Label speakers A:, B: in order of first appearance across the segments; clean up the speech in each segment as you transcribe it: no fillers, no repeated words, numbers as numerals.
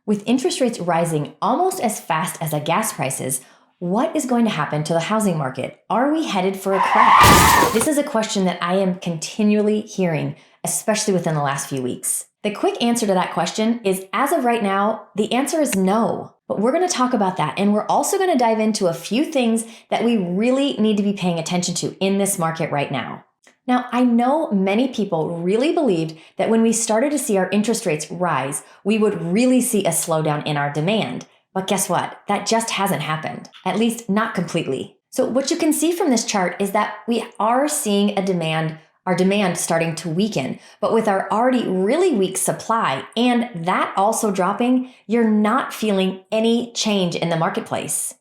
A: With interest rates rising almost as fast as the gas prices, what is going to happen to the housing market? Are we headed for a crash? This is a question that I am continually hearing, especially within the last few weeks. The quick answer to that question is, as of right now, the answer is no. But we're going to talk about that, and we're also going to dive into a few things that we really need to be paying attention to in this market right now. Now, I know many people really believed that when we started to see our interest rates rise, we would really see a slowdown in our demand. But guess what? That just hasn't happened, at least not completely. So what you can see from this chart is that we are seeing our demand starting to weaken, but with our already really weak supply and that also dropping, you're not feeling any change in the marketplace.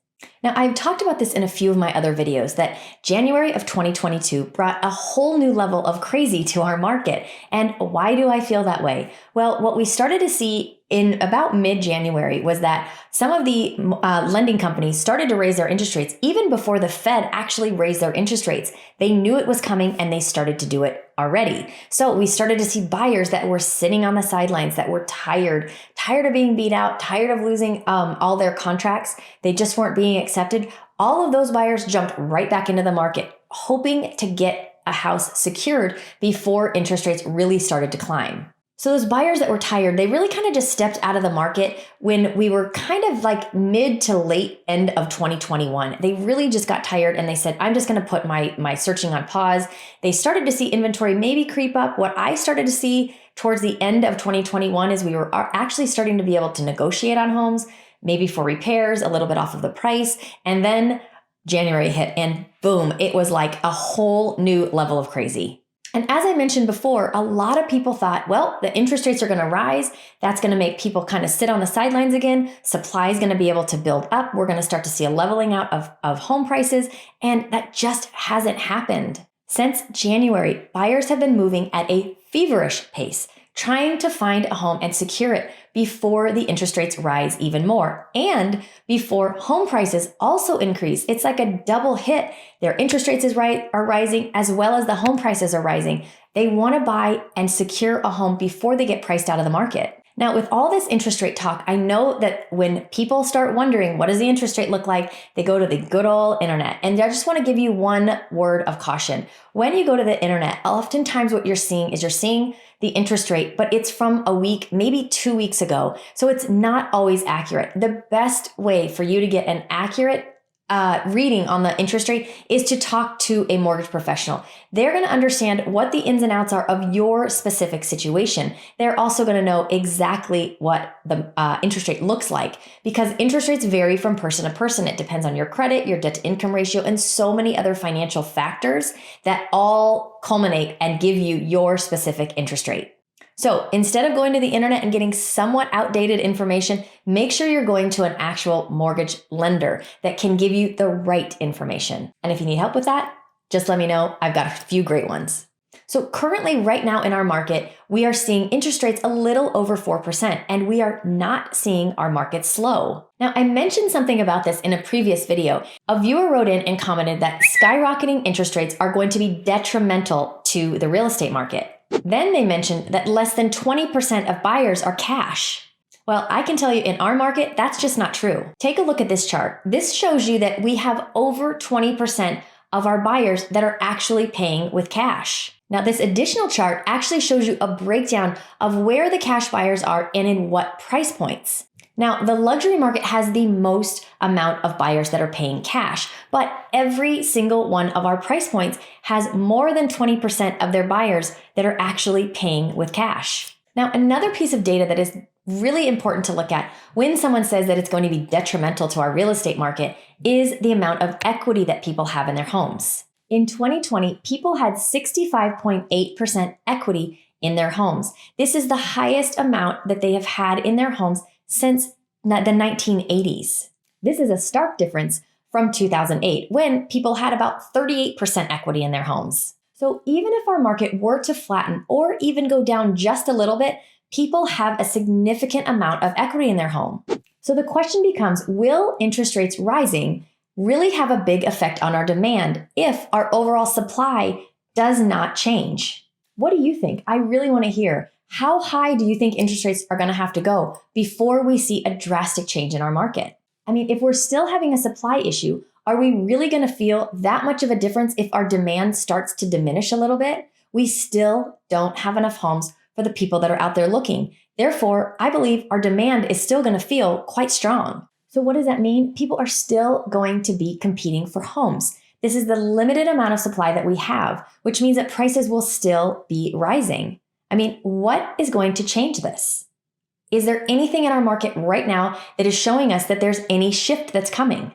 A: Now, I've talked about this in a few of my other videos that January of 2022 brought a whole new level of crazy to our market. And why do I feel that way? Well, what we started to see in about mid-January was that some of the lending companies started to raise their interest rates even before the Fed actually raised their interest rates. They knew it was coming and they started to do it already. So we started to see buyers that were sitting on the sidelines, that were tired of being beat out, tired of losing all their contracts. They just weren't being accepted. All of those buyers jumped right back into the market, hoping to get a house secured before interest rates really started to climb. So those buyers that were tired, they really kind of just stepped out of the market when we were kind of like mid to late end of 2021. They really just got tired and they said, I'm just going to put my searching on pause. They started to see inventory maybe creep up. What I started to see towards the end of 2021 is we were actually starting to be able to negotiate on homes, maybe for repairs, a little bit off of the price. And then January hit and boom, it was like a whole new level of crazy. And as I mentioned before, a lot of people thought, well, the interest rates are going to rise. That's going to make people kind of sit on the sidelines again. Supply is going to be able to build up. We're going to start to see a leveling out of home prices. And that just hasn't happened. Since January, buyers have been moving at a feverish pace, trying to find a home and secure it before the interest rates rise even more and before home prices also increase. It's like a double hit. Their interest rates are rising as well as the home prices are rising. They want to buy and secure a home before they get priced out of the market. Now, with all this interest rate talk, I know that when people start wondering, what does the interest rate look like? They go to the good old internet. And I just want to give you one word of caution. When you go to the internet, oftentimes what you're seeing is the interest rate, but it's from a week, maybe 2 weeks ago. So it's not always accurate. The best way for you to get an accurate reading on the interest rate is to talk to a mortgage professional. They're going to understand what the ins and outs are of your specific situation. They're also going to know exactly what the interest rate looks like because interest rates vary from person to person. It depends on your credit, your debt to income ratio, and so many other financial factors that all culminate and give you your specific interest rate. So instead of going to the internet and getting somewhat outdated information, make sure you're going to an actual mortgage lender that can give you the right information. And if you need help with that, just let me know. I've got a few great ones. So currently right now in our market, we are seeing interest rates a little over 4%, and we are not seeing our market slow. Now, I mentioned something about this in a previous video. A viewer wrote in and commented that skyrocketing interest rates are going to be detrimental to the real estate market. Then they mentioned that less than 20% of buyers are cash. Well, I can tell you in our market, that's just not true. Take a look at this chart. This shows you that we have over 20% of our buyers that are actually paying with cash. Now, this additional chart actually shows you a breakdown of where the cash buyers are and in what price points. Now, the luxury market has the most amount of buyers that are paying cash, but every single one of our price points has more than 20% of their buyers that are actually paying with cash. Now, another piece of data that is really important to look at when someone says that it's going to be detrimental to our real estate market is the amount of equity that people have in their homes. In 2020, people had 65.8% equity in their homes. This is the highest amount that they have had in their homes since the 1980s. This is a stark difference from 2008, when people had about 38% equity in their homes. So even if our market were to flatten or even go down just a little bit, people have a significant amount of equity in their home. So the question becomes, will interest rates rising really have a big effect on our demand if our overall supply does not change? What do you think? I really want to hear. How high do you think interest rates are going to have to go before we see a drastic change in our market? I mean, if we're still having a supply issue, are we really going to feel that much of a difference if our demand starts to diminish a little bit? We still don't have enough homes for the people that are out there looking. Therefore, I believe our demand is still going to feel quite strong. So what does that mean? People are still going to be competing for homes. This is the limited amount of supply that we have, which means that prices will still be rising. I mean, what is going to change this? Is there anything in our market right now that is showing us that there's any shift that's coming?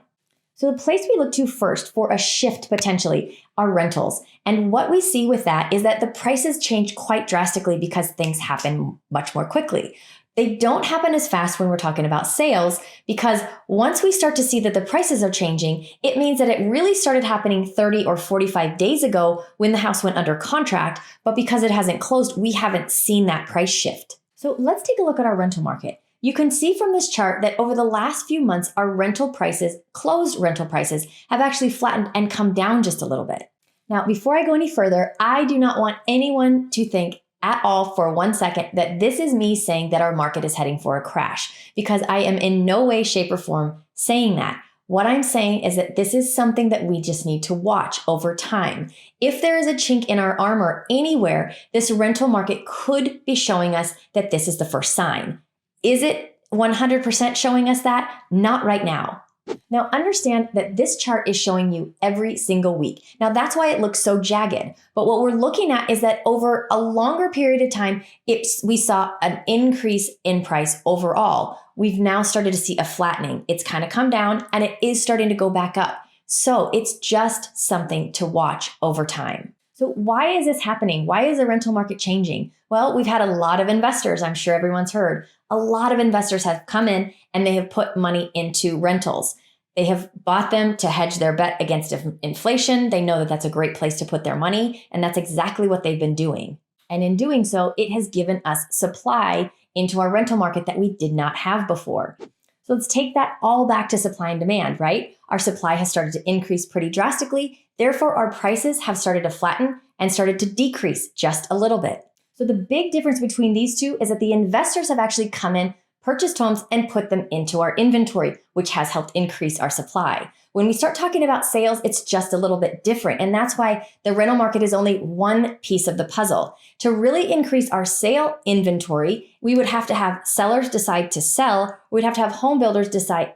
A: So the place we look to first for a shift potentially are rentals. And what we see with that is that the prices change quite drastically because things happen much more quickly. They don't happen as fast when we're talking about sales because once we start to see that the prices are changing, it means that it really started happening 30 or 45 days ago when the house went under contract. But because it hasn't closed, we haven't seen that price shift. So let's take a look at our rental market. You can see from this chart that over the last few months, our rental prices, closed rental prices, have actually flattened and come down just a little bit. Now, before I go any further, I do not want anyone to think at all for 1 second that this is me saying that our market is heading for a crash, because I am in no way, shape, or form saying that. What I'm saying is that this is something that we just need to watch over time. If there is a chink in our armor anywhere, this rental market could be showing us that this is the first sign. Is it 100% showing us that? Not right now. Now understand that this chart is showing you every single week. Now that's why it looks so jagged. But what we're looking at is that over a longer period of time, we saw an increase in price overall. We've now started to see a flattening. It's kind of come down and it is starting to go back up. So it's just something to watch over time. So why is this happening? Why is the rental market changing? Well, we've had a lot of investors. I'm sure everyone's heard. A lot of investors have come in and they have put money into rentals. They have bought them to hedge their bet against inflation. They know that that's a great place to put their money. And that's exactly what they've been doing. And in doing so, it has given us supply into our rental market that we did not have before. So let's take that all back to supply and demand, right? Our supply has started to increase pretty drastically. Therefore, our prices have started to flatten and started to decrease just a little bit. So the big difference between these two is that the investors have actually come in, purchased homes, and put them into our inventory, which has helped increase our supply. When we start talking about sales, it's just a little bit different. And that's why the rental market is only one piece of the puzzle. To really increase our sale inventory, we would have to have sellers decide to sell. We'd have to have home builders decide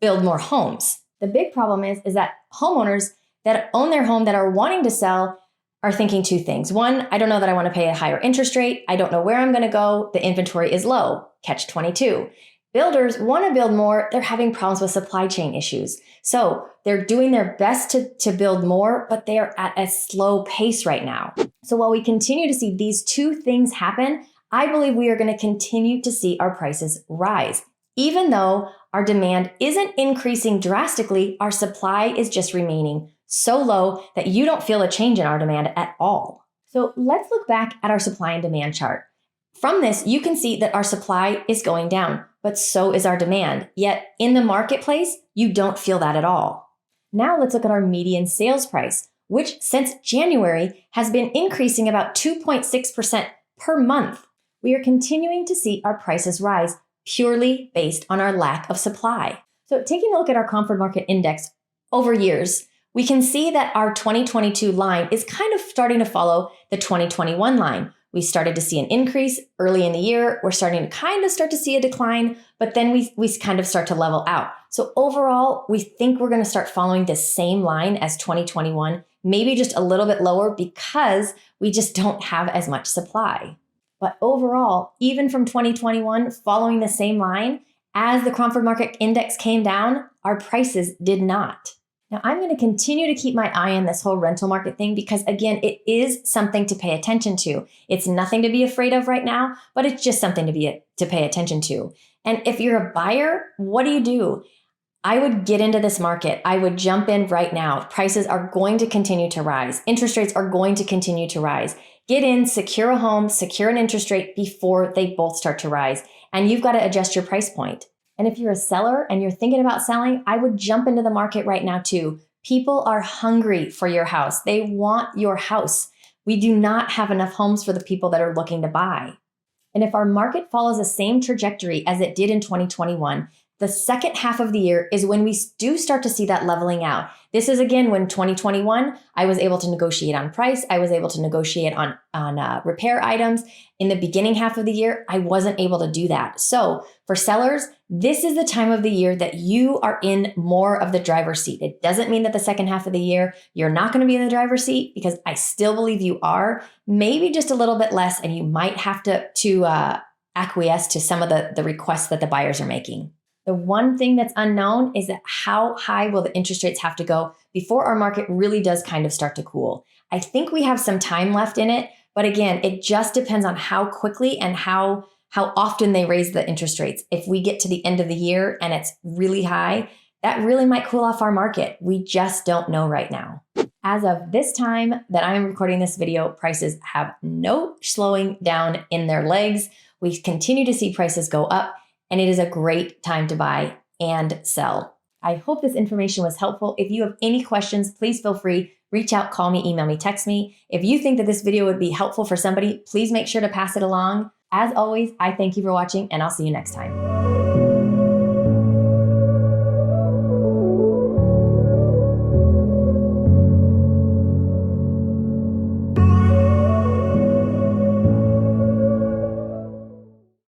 A: build more homes. The big problem is that homeowners that own their home that are wanting to sell are thinking two things. One, I don't know that I want to pay a higher interest rate. I don't know where I'm going to go. The inventory is low. Catch 22. Builders want to build more. They're having problems with supply chain issues. So they're doing their best to build more, but they are at a slow pace right now. So while we continue to see these two things happen, I believe we are going to continue to see our prices rise. Even though our demand isn't increasing drastically, our supply is just remaining so low that you don't feel a change in our demand at all. So let's look back at our supply and demand chart. From this, you can see that our supply is going down, but so is our demand. Yet in the marketplace, you don't feel that at all. Now let's look at our median sales price, which since January has been increasing about 2.6% per month. We are continuing to see our prices rise purely based on our lack of supply. So taking a look at our Comfort Market Index over years, we can see that our 2022 line is kind of starting to follow the 2021 line. We started to see an increase early in the year. We're starting to kind of start to see a decline, but then we kind of start to level out. So overall, we think we're going to start following the same line as 2021, maybe just a little bit lower because we just don't have as much supply. But overall, even from 2021, following the same line, as the Comfort Market Index came down, our prices did not. Now, I'm going to continue to keep my eye on this whole rental market thing because, again, it is something to pay attention to. It's nothing to be afraid of right now, but it's just something to pay attention to. And if you're a buyer, what do? I would get into this market. I would jump in right now. Prices are going to continue to rise. Interest rates are going to continue to rise. Get in, secure a home, secure an interest rate before they both start to rise. And you've got to adjust your price point. And if you're a seller and you're thinking about selling, I would jump into the market right now too. People are hungry for your house. They want your house. We do not have enough homes for the people that are looking to buy. And if our market follows the same trajectory as it did in 2021, the second half of the year is when we do start to see that leveling out. This is again when 2021, I was able to negotiate on price. I was able to negotiate on repair items. In the beginning half of the year, I wasn't able to do that. So for sellers, this is the time of the year that you are in more of the driver's seat. It doesn't mean that the second half of the year, you're not going to be in the driver's seat, because I still believe you are, maybe just a little bit less, and you might have to acquiesce to some of the requests that the buyers are making. The one thing that's unknown is that how high will the interest rates have to go before our market really does kind of start to cool. I think we have some time left in it, but again, it just depends on how quickly and how often they raise the interest rates. If we get to the end of the year and it's really high, that really might cool off our market. We just don't know right now. As of this time that I am recording this video, prices have no slowing down in their legs. We continue to see prices go up, and it is a great time to buy and sell. I hope this information was helpful. If you have any questions, please feel free. Reach out, call me, email me, text me. If you think that this video would be helpful for somebody, please make sure to pass it along. As always, I thank you for watching, and I'll see you next time.